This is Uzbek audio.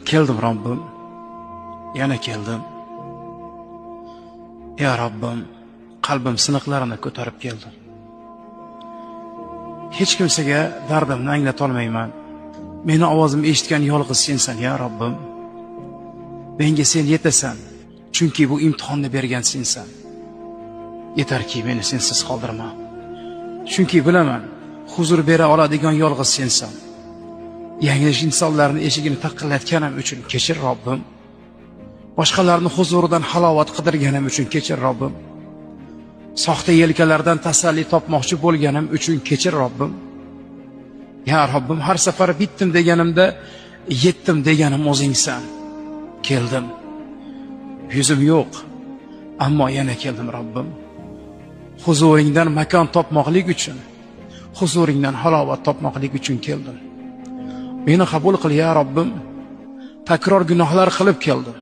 Keldim Robbim, yana keldim. Ya Robbim, qalbim siniqlarini ko'tarib keldim. Hech kimsaga dardimni anglata olmayman. Meni ovozimni eshitgan yolg'iz sensan, ya Robbim. Menga sen yetasan, chunki bu imtihonni bergan sensan. Yetarki meni sensiz qoldirma. Chunki bilaman, huzur bera oladigan yolg'iz sensan. Yanglish insonlarning eshigini taqillatganim uchun kechir Robbim. Boshqalarning huzuridan halovat qidirganim uchun kechir Robbim. Soxta yelkalardan tasalli topmoqchi bo'lganim uchun kechir Robbim. Ya Robbim, har safar bitdim deganimda yetdim deganim o'zingsan. Keldim. Yuzim yo'q, ammo yana keldim Robbim. Huzuringdan makon topmoqlik uchun, huzuringdan halovat topmoqlik uchun keldim. Meni qabul qil ya Robbim. Takror gunohlar qilib keldim.